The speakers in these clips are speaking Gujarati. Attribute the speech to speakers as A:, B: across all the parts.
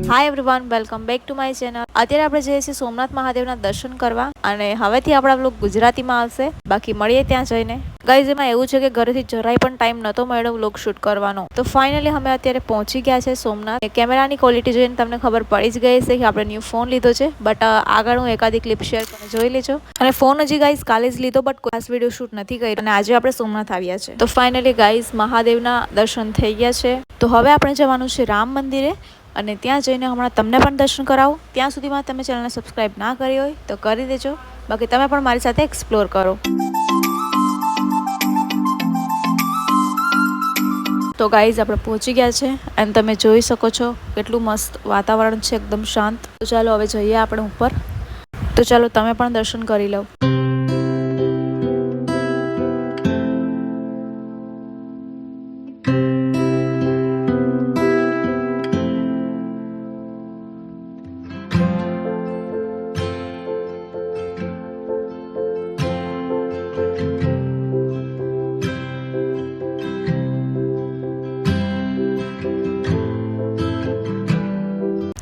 A: Hi everyone, welcome back to my channel. અત્યારે આપણે જઈએ છીએ સોમનાથ મહાદેવના દર્શન કરવા અને હવેથી આપણા બ્લોગ ગુજરાતીમાં આવશે. બાકી મળીએ ત્યાં જઈને. ગાઈઝ, એમાં એવું છે કે ઘરેથી જરાય પણ ટાઈમ નહોતો મળ્યો બ્લોગ શૂટ કરવાનો. તો ફાઇનલી અમે અત્યારે પહોંચી ગયા છે સોમનાથ. કેમેરાની ક્વોલિટી જોઈને તમને ખબર પડી જ ગઈ છે કે આપણે ન્યૂ ફોન લીધો છે. બટ આગળ હું એકાદી ક્લિપ શેર કરીને જોઈ લેજો. અને ફોન હજી ગાઈઝ કાલે જ લીધો, બટ ખાસ વિડીયો શૂટ નથી કરી અને આજે આપણે સોમનાથ આવ્યા છે. તો ફાઇનલી ગાઈઝ મહાદેવના દર્શન થઈ ગયા છે. તો હવે આપણે જવાનું છે રામ મંદિરે અને ત્યાં જઈને હમણાં તમને પણ દર્શન કરાવું. ત્યાં સુધીમાં તમે ચેનલને સબસ્ક્રાઈબ ના કરી હોય તો કરી દેજો. બાકી તમે પણ મારી સાથે એક્સપ્લોર કરો. તો ગાઈઝ આપણે પહોંચી ગયા છે અને તમે જોઈ શકો છો કેટલું મસ્ત વાતાવરણ છે, એકદમ શાંત. તો ચાલો હવે જઈએ આપણે ઉપર. તો ચાલો તમે પણ દર્શન કરી લો.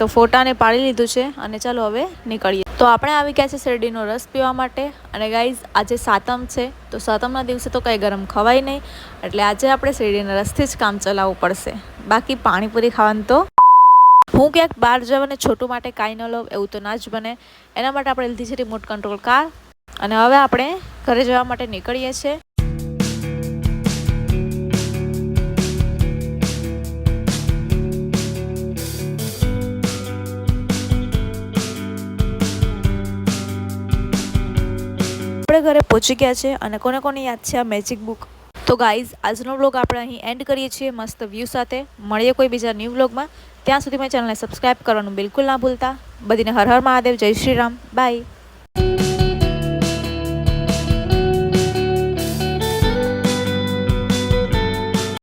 A: તો ફોટાને પાડી લીધું છે અને ચાલો હવે નીકળીએ. તો આપણે આવી ગયા છે શેરડીનો રસ પીવા માટે. અને ગાઈઝ આજે સાતમ છે, તો સાતમના દિવસે તો કંઈ ગરમ ખવાય નહીં, એટલે આજે આપણે શેરડીના રસથી જ કામ ચલાવવું પડશે. બાકી પાણીપુરી ખાવાનું તો હું ક્યાંક બહાર જવાને છોટું માટે કાંઈ ન લઉં એવું તો ના જ બને. એના માટે આપણે લીધી છે રિમોટ કંટ્રોલ કાર અને હવે આપણે ઘરે જવા માટે નીકળીએ છીએ. આપણે ઘરે પહોંચી ગયા છે અને કોને કોને યાદ છે આ મેજિક બુક. તો ગાઈઝ આજનો વ્લોગ આપણે અહીં એન્ડ કરીએ છીએ મસ્ત વ્યૂ સાથે. મળીએ કોઈ બીજા ન્યૂ વ્લોગમાં. ત્યાં સુધી મારી ચેનલને સબસ્ક્રાઈબ કરવાનું બિલકુલ ના ભૂલતા. બધીને હર હર મહાદેવ, જય શ્રી રામ, બાય.